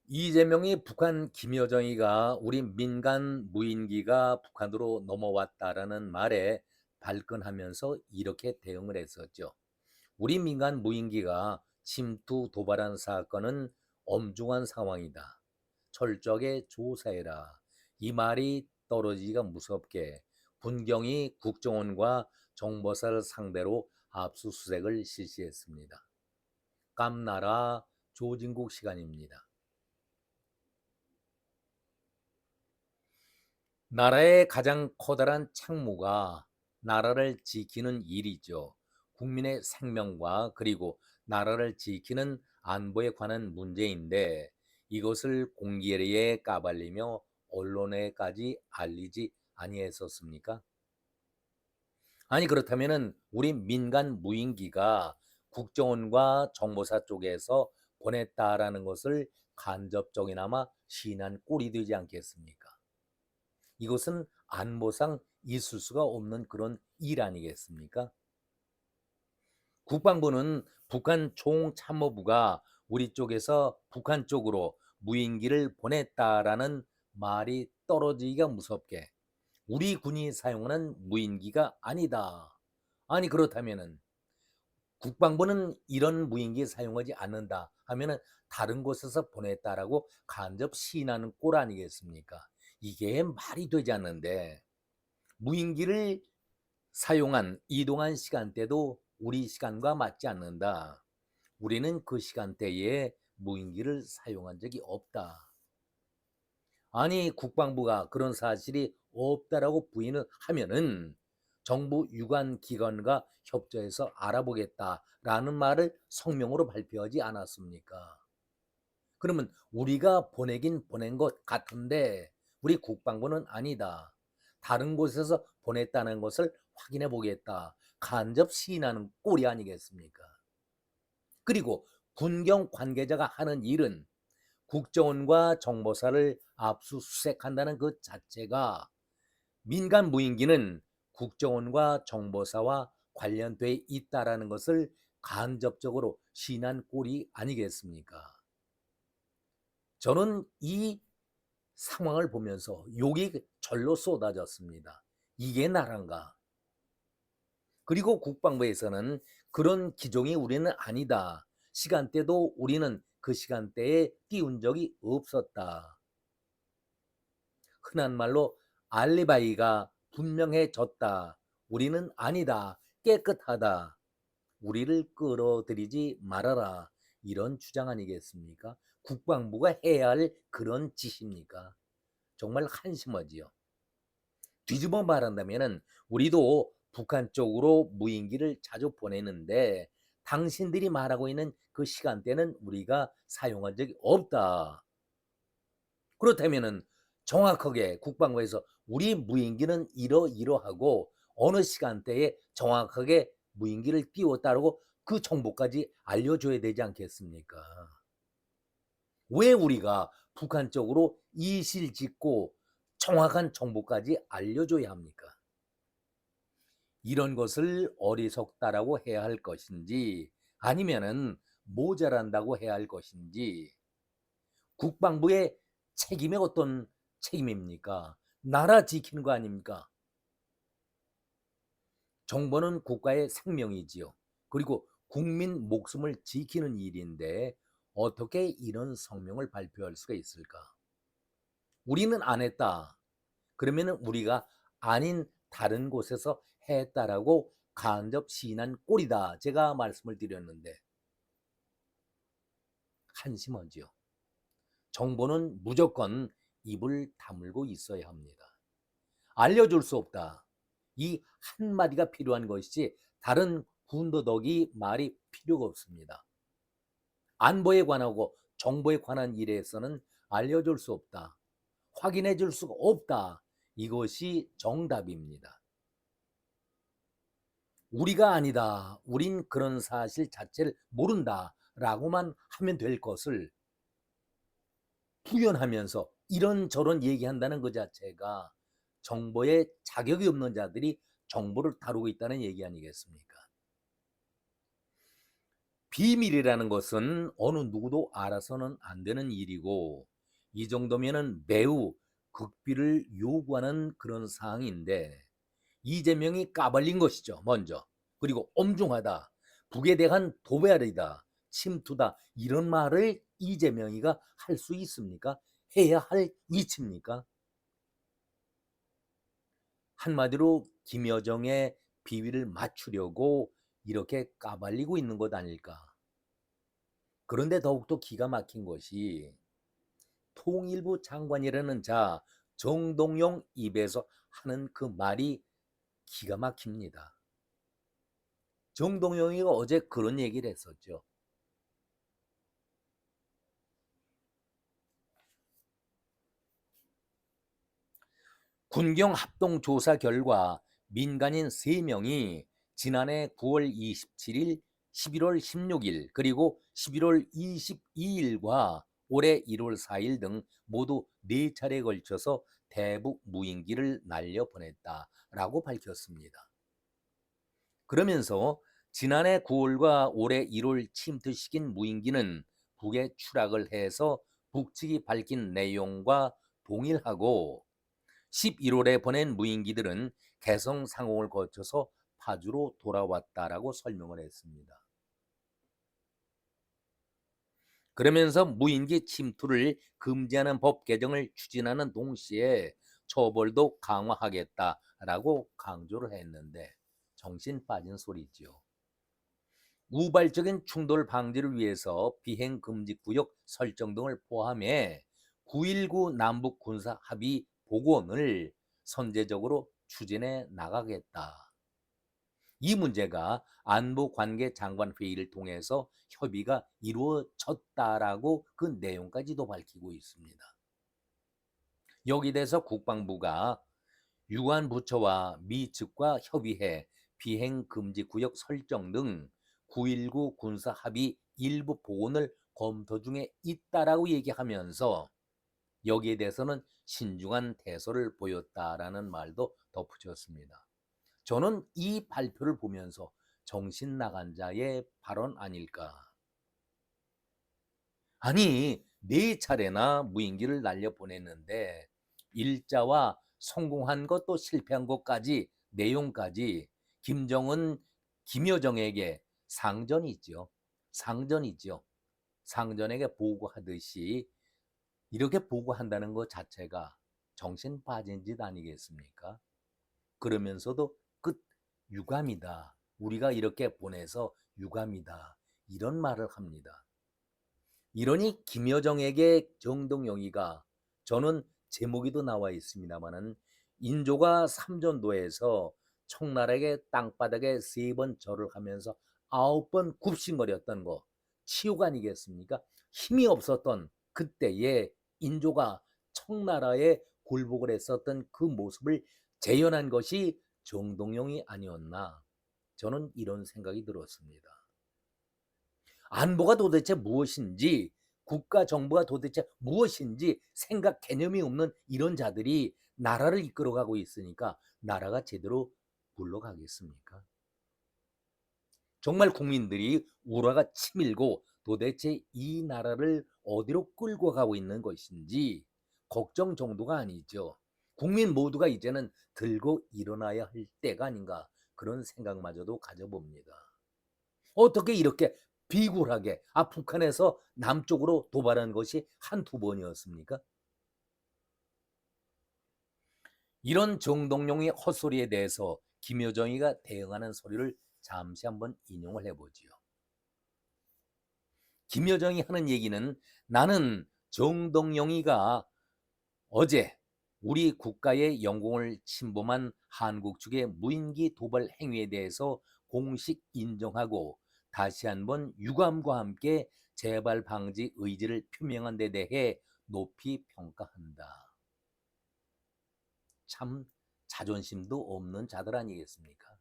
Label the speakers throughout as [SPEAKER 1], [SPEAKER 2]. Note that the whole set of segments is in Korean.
[SPEAKER 1] 이재명이 북한 김여정이가 우리 민간 무인기가 북한으로 넘어왔다라는 말에 발끈하면서 이렇게 대응을 했었죠. 우리 민간 무인기가 침투 도발한 사건은 엄중한 상황이다. 철저하게 조사해라. 이 말이 떨어지기가 무섭게 군경이 국정원과 정보사를 상대로 압수수색을 실시했습니다. 깜나라 조진국 시간입니다. 나라의 가장 커다란 책무가 나라를 지키는 일이죠. 국민의 생명과 그리고 나라를 지키는 안보에 관한 문제인데 이것을 공기에 까발리며 언론에까지 알리지 아니했었습니까? 아니 그렇다면은 우리 민간 무인기가 국정원과 정보사 쪽에서 보냈다라는 것을 간접적이나마 시인한 꼴이 되지 않겠습니까? 이것은 안보상 있을 수가 없는 그런 일 아니겠습니까? 국방부는 북한 총참모부가 우리 쪽에서 북한 쪽으로 무인기를 보냈다라는 말이 떨어지기가 무섭게 우리 군이 사용하는 무인기가 아니다. 아니 그렇다면은 국방부는 이런 무인기 사용하지 않는다 하면은 다른 곳에서 보냈다라고 간접 시인하는 꼴 아니겠습니까? 이게 말이 되지 않는데 무인기를 사용한 이동한 시간대도 우리 시간과 맞지 않는다. 우리는 그 시간대에 무인기를 사용한 적이 없다. 아니 국방부가 그런 사실이 없다라고 부인을 하면은 정부 유관 기관과 협조해서 알아보겠다라는 말을 성명으로 발표하지 않았습니까? 그러면 우리가 보내긴 보낸 것 같은데 우리 국방부는 아니다. 다른 곳에서 보냈다는 것을 확인해 보겠다. 간접 시인하는 꼴이 아니겠습니까? 그리고 군경 관계자가 하는 일은 국정원과 정보사를 압수수색한다는 그 자체가 민간 무인기는 국정원과 정보사와 관련돼 있다라는 것을 간접적으로 시인한 꼴이 아니겠습니까? 저는 이 상황을 보면서 욕이 절로 쏟아졌습니다. 이게 나란가? 그리고 국방부에서는 그런 기종이 우리는 아니다. 시간대도 우리는 그 시간대에 띄운 적이 없었다. 흔한 말로 알리바이가 분명해졌다. 우리는 아니다. 깨끗하다. 우리를 끌어들이지 말아라. 이런 주장 아니겠습니까? 국방부가 해야 할 그런 짓입니까? 정말 한심하지요. 뒤집어 말한다면 우리도 북한 쪽으로 무인기를 자주 보내는데 당신들이 말하고 있는 그 시간대는 우리가 사용한 적이 없다. 그렇다면 정확하게 국방부에서 우리 무인기는 이러이러하고 어느 시간대에 정확하게 무인기를 띄웠다고 그 정보까지 알려줘야 되지 않겠습니까? 왜 우리가 북한 쪽으로 이실 짓고 정확한 정보까지 알려줘야 합니까? 이런 것을 어리석다라고 해야 할 것인지 아니면은 모자란다고 해야 할 것인지 국방부의 책임이 어떤 책임입니까? 나라 지키는 거 아닙니까? 정보는 국가의 생명이지요. 그리고 국민 목숨을 지키는 일인데 어떻게 이런 성명을 발표할 수가 있을까? 우리는 안 했다. 그러면 우리가 아닌 다른 곳에서 했다라고 간접 시인한 꼴이다. 제가 말씀을 드렸는데 한심하지요. 정보는 무조건 입을 다물고 있어야 합니다. 알려줄 수 없다. 이 한마디가 필요한 것이지 다른 군더더기 말이 필요가 없습니다. 안보에 관하고 정보에 관한 일에서는 알려줄 수 없다. 확인해 줄 수가 없다. 이것이 정답입니다. 우리가 아니다. 우린 그런 사실 자체를 모른다. 라고만 하면 될 것을 부연하면서 이런저런 얘기한다는 것 자체가 정보에 자격이 없는 자들이 정보를 다루고 있다는 얘기 아니겠습니까? 비밀이라는 것은 어느 누구도 알아서는 안 되는 일이고 이 정도면은 매우 극비를 요구하는 그런 사항인데 이재명이 까발린 것이죠. 먼저. 그리고 엄중하다. 북에 대한 도발이다. 침투다. 이런 말을 이재명이가 할 수 있습니까? 해야 할 위치입니까? 한마디로 김여정의 비위를 맞추려고 이렇게 까발리고 있는 것 아닐까. 그런데 더욱더 기가 막힌 것이 통일부 장관이라는 자 정동영 입에서 하는 그 말이 기가 막힙니다. 정동영이가 어제 그런 얘기를 했었죠. 군경 합동 조사 결과 민간인 3명이 지난해 9월 27일, 11월 16일, 그리고 11월 22일과 올해 1월 4일 등 모두 4차례에 걸쳐서 대북 무인기를 날려보냈다라고 밝혔습니다. 그러면서 지난해 9월과 올해 1월 침투시킨 무인기는 북에 추락을 해서 북측이 밝힌 내용과 동일하고 11월에 보낸 무인기들은 개성 상공을 거쳐서 파주로 돌아왔다라고 설명을 했습니다. 그러면서 무인기 침투를 금지하는 법 개정을 추진하는 동시에 처벌도 강화하겠다라고 강조를 했는데 정신 빠진 소리죠. 우발적인 충돌 방지를 위해서 비행금지구역 설정 등을 포함해 9.19 남북 군사 합의 복원을 선제적으로 추진해 나가겠다. 이 문제가 안보관계장관회의를 통해서 협의가 이루어졌다라고 그 내용까지도 밝히고 있습니다. 여기 대해서 국방부가 유관 부처와 미 측과 협의해 비행금지구역 설정 등 9.19 군사합의 일부 복원을 검토 중에 있다라고 얘기하면서 여기에 대해서는 신중한 태도를 보였다라는 말도 덧붙였습니다. 저는 이 발표를 보면서 정신 나간 자의 발언 아닐까. 아니, 4차례나 무인기를 날려보냈는데 일자와 성공한 것도 실패한 것까지 내용까지 김정은, 김여정에게 상전이죠. 상전이죠. 상전에게 보고하듯이 이렇게 보고한다는 것 자체가 정신 빠진 짓 아니겠습니까? 그러면서도 끝 유감이다. 우리가 이렇게 보내서 유감이다. 이런 말을 합니다. 이러니 김여정에게 정동영이가 저는 제목에도 나와 있습니다마는 인조가 삼전도에서 청나라에게 땅바닥에 3번 절을 하면서 9번 굽신거렸던 거 치욕 아니겠습니까? 힘이 없었던 그때에 인조가 청나라에 굴복을 했었던 그 모습을 재현한 것이 정동영이 아니었나 저는 이런 생각이 들었습니다. 안보가 도대체 무엇인지 국가 정부가 도대체 무엇인지 생각 개념이 없는 이런 자들이 나라를 이끌어가고 있으니까 나라가 제대로 굴러가겠습니까? 정말 국민들이 우라가 치밀고 도대체 이 나라를 어디로 끌고 가고 있는 것인지 걱정 정도가 아니죠. 국민 모두가 이제는 들고 일어나야 할 때가 아닌가 그런 생각마저도 가져봅니다. 어떻게 이렇게 비굴하게 북한에서 남쪽으로 도발한 것이 한두 번이었습니까? 이런 정동영의 헛소리에 대해서 김여정이가 대응하는 소리를 잠시 한번 인용을 해보지요. 김여정이 하는 얘기는 나는 정동영이가 어제 우리 국가의 영공을 침범한 한국 측의 무인기 도발 행위에 대해서 공식 인정하고 다시 한번 유감과 함께 재발 방지 의지를 표명한 데 대해 높이 평가한다. 참 자존심도 없는 자들 아니겠습니까?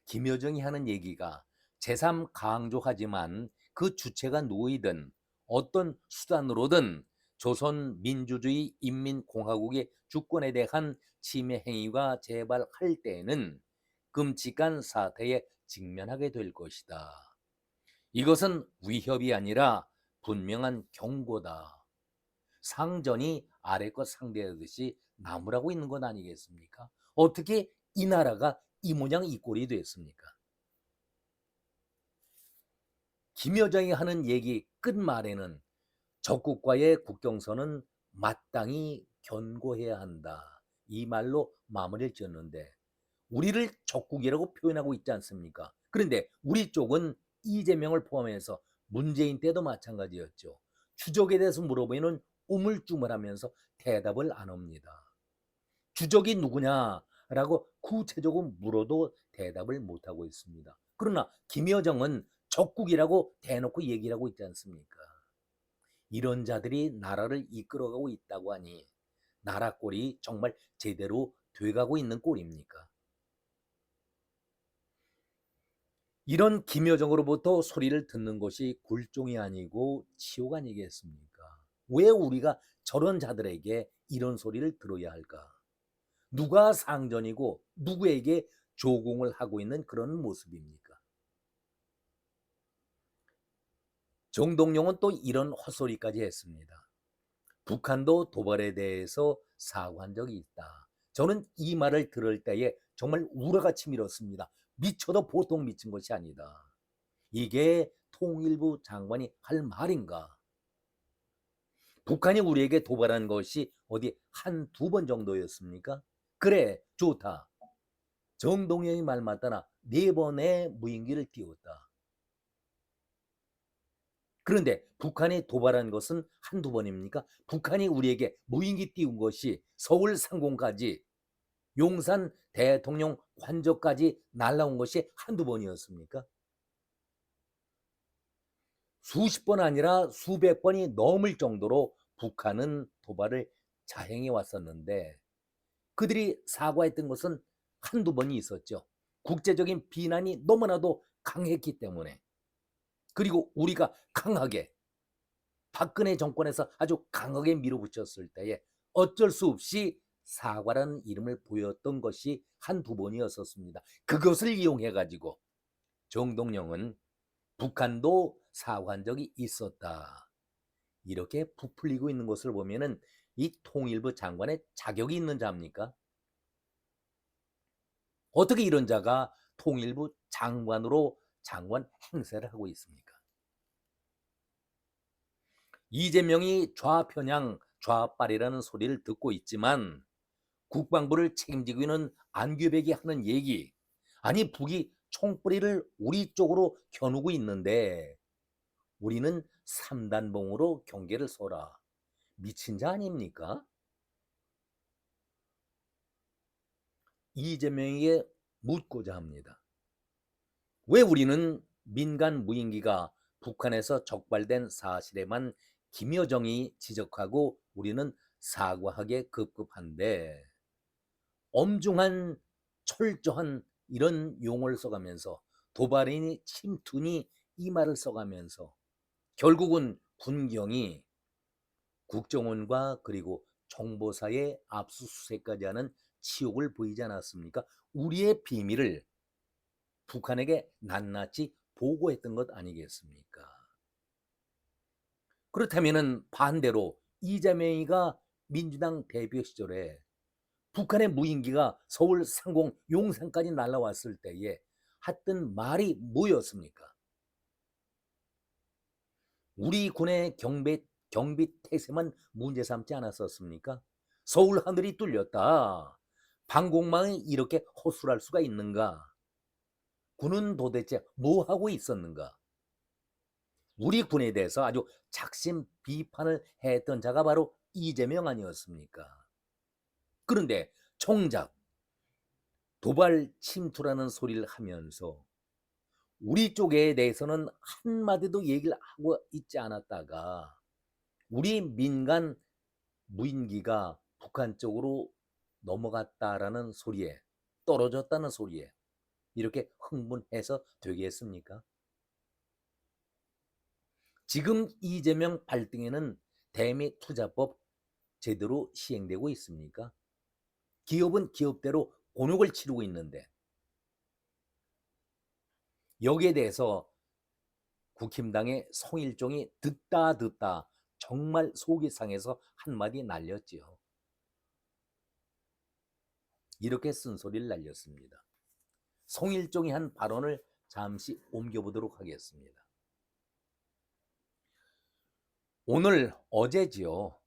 [SPEAKER 1] 김여정이 하는 얘기가 제3 강조하지만 그 주체가 누구이든 어떤 수단으로든 조선 민주주의 인민공화국의 주권에 대한 침해 행위가 재발할 때에는 끔찍한 사태에 직면하게 될 것이다. 이것은 위협이 아니라 분명한 경고다. 상전이 아래 것 상대하듯이 나무라고 있는 것 아니겠습니까? 어떻게 이 나라가 이 모양 이 꼴이 됐습니까? 김여정이 하는 얘기 끝말에는 적국과의 국경선은 마땅히 견고해야 한다. 이 말로 마무리를 지었는데 우리를 적국이라고 표현하고 있지 않습니까? 그런데 우리 쪽은 이재명을 포함해서 문재인 때도 마찬가지였죠. 추적에 대해서 물어보면 우물쭈물하면서 대답을 안 합니다. 주적이 누구냐라고 구체적으로 물어도 대답을 못하고 있습니다. 그러나 김여정은 적국이라고 대놓고 얘기를 하고 있지 않습니까? 이런 자들이 나라를 이끌어가고 있다고 하니 나라 꼴이 정말 제대로 돼가고 있는 꼴입니까? 이런 김여정으로부터 소리를 듣는 것이 굴종이 아니고 치욕 아니겠습니까? 왜 우리가 저런 자들에게 이런 소리를 들어야 할까? 누가 상전이고 누구에게 조공을 하고 있는 그런 모습입니까? 정동영은 또 이런 헛소리까지 했습니다. 북한도 도발에 대해서 사과한 적이 있다. 저는 이 말을 들을 때에 정말 우라가 치밀었습니다. 미쳐도 보통 미친 것이 아니다. 이게 통일부 장관이 할 말인가? 북한이 우리에게 도발한 것이 어디 한두 번 정도였습니까? 그래, 좋다. 정동영이 말 맞다나 4번의 무인기를 띄웠다. 그런데 북한이 도발한 것은 한두 번입니까? 북한이 우리에게 무인기 띄운 것이 서울 상공까지 용산 대통령 관저까지 날아온 것이 한두 번이었습니까? 수십 번 아니라 수백 번이 넘을 정도로 북한은 도발을 자행해 왔었는데 그들이 사과했던 것은 한두 번이 있었죠. 국제적인 비난이 너무나도 강했기 때문에 그리고 우리가 강하게 박근혜 정권에서 아주 강하게 밀어붙였을 때에 어쩔 수 없이 사과라는 이름을 보였던 것이 한두 번이었었습니다. 그것을 이용해 가지고 정동영은 북한도 사과한 적이 있었다. 이렇게 부풀리고 있는 것을 보면은 이 통일부 장관의 자격이 있는 자입니까? 어떻게 이런 자가 통일부 장관으로 장관 행세를 하고 있습니까? 이재명이 좌편향, 좌빨이라는 소리를 듣고 있지만 국방부를 책임지고 있는 안규백이 하는 얘기, 아니 북이 총뿌리를 우리 쪽으로 겨누고 있는데 우리는 삼단봉으로 경계를 서라. 미친 자 아닙니까? 이재명에게 묻고자 합니다. 왜 우리는 민간 무인기가 북한에서 적발된 사실에만 김여정이 지적하고 우리는 사과하게 급급한데 엄중한 철저한 이런 용어를 써가면서 도발이니 침투니 이 말을 써가면서 결국은 군경이 국정원과 그리고 정보사의 압수수색까지 하는 치욕을 보이지 않았습니까? 우리의 비밀을 북한에게 낱낱이 보고했던 것 아니겠습니까? 그렇다면 반대로 이재명이가 민주당 대표 시절에 북한의 무인기가 서울 상공 용산까지 날아왔을 때에 했던 말이 뭐였습니까? 우리 군의 경비 태세만 문제 삼지 않았었습니까? 서울 하늘이 뚫렸다. 방공망이 이렇게 허술할 수가 있는가? 군은 도대체 뭐 하고 있었는가? 우리 군에 대해서 아주 작심 비판을 했던 자가 바로 이재명 아니었습니까? 그런데 정작 도발 침투라는 소리를 하면서 우리 쪽에 대해서는 한마디도 얘기를 하고 있지 않았다가 우리 민간 무인기가 북한 쪽으로 넘어갔다라는 소리에 떨어졌다는 소리에 이렇게 흥분해서 되겠습니까? 지금 이재명 발등에는 대미 투자법 제대로 시행되고 있습니까? 기업은 기업대로 곤욕을 치르고 있는데 여기에 대해서 국힘당의 송일종이 듣다 정말 속이 상해서 한마디 날렸지요. 이렇게 쓴소리를 날렸습니다. 송일종이 한 발언을 잠시 옮겨보도록 하겠습니다. 오늘 어제지요.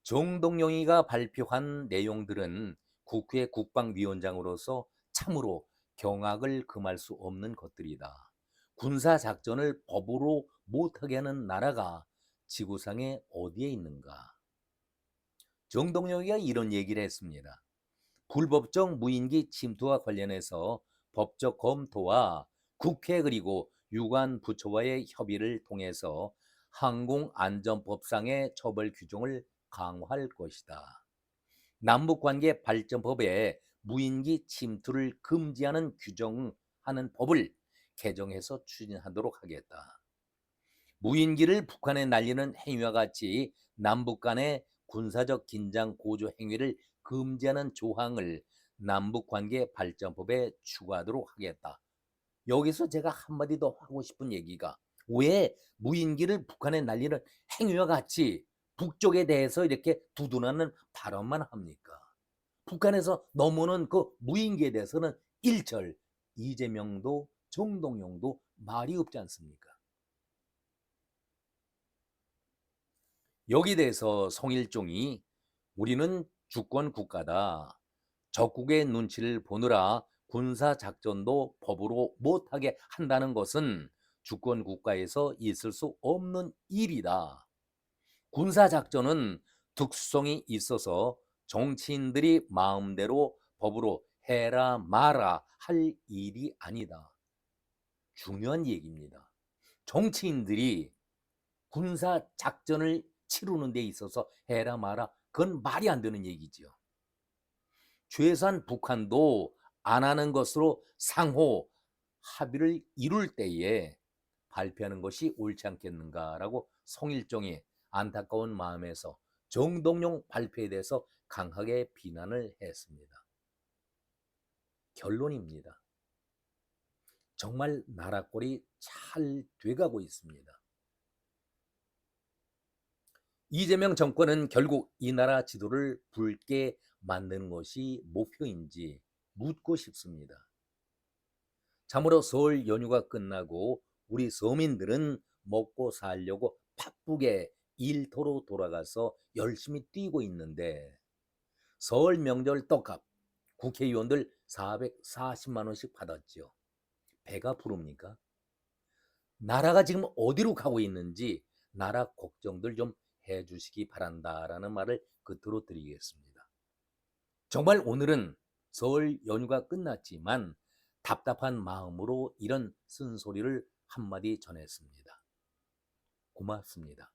[SPEAKER 1] 정동영이가 발표한 내용들은 국회 국방위원장으로서 참으로 경악을 금할 수 없는 것들이다. 군사작전을 법으로 못하게 하는 나라가 지구상에 어디에 있는가? 정동영이가 이런 얘기를 했습니다. 불법적 무인기 침투와 관련해서 법적 검토와 국회 그리고 유관 부처와의 협의를 통해서 항공안전법상의 처벌 규정을 강화할 것이다. 남북관계 발전법에 무인기 침투를 금지하는 규정하는 법을 개정해서 추진하도록 하겠다. 무인기를 북한에 날리는 행위와 같이 남북 간의 군사적 긴장 고조 행위를 금지하는 조항을 남북관계 발전법에 추가하도록 하겠다. 여기서 제가 한마디 더 하고 싶은 얘기가, 왜 무인기를 북한에 날리는 행위와 같이 북쪽에 대해서 이렇게 두둔하는 발언만 합니까? 북한에서 넘어오는 그 무인기에 대해서는 일절 이재명도 정동영도 말이 없지 않습니까? 여기에 대해서 송일종이 우리는 주권 국가다. 적국의 눈치를 보느라 군사작전도 법으로 못하게 한다는 것은 주권 국가에서 있을 수 없는 일이다. 군사작전은 특수성이 있어서 정치인들이 마음대로 법으로 해라 마라 할 일이 아니다. 중요한 얘기입니다. 정치인들이 군사작전을 치르는 데 있어서 해라 마라, 그건 말이 안 되는 얘기지요. 최소한 북한도 안 하는 것으로 상호 합의를 이룰 때에 발표하는 것이 옳지 않겠는가라고 송일종이 안타까운 마음에서 정동영 발표에 대해서 강하게 비난을 했습니다. 결론입니다. 정말 나라 꼴이 잘 돼가고 있습니다. 이재명 정권은 결국 이 나라 지도를 붉게 만드는 것이 목표인지 묻고 싶습니다. 참으로 설 연휴가 끝나고 우리 서민들은 먹고 살려고 바쁘게 일터로 돌아가서 열심히 뛰고 있는데, 설 명절 떡값 국회의원들 440만 원씩 받았죠. 배가 부릅니까? 나라가 지금 어디로 가고 있는지 나라 걱정들 좀 해주시기 바란다라는 말을 끝으로 드리겠습니다. 정말 오늘은 설 연휴가 끝났지만 답답한 마음으로 이런 쓴소리를 한마디 전했습니다. 고맙습니다.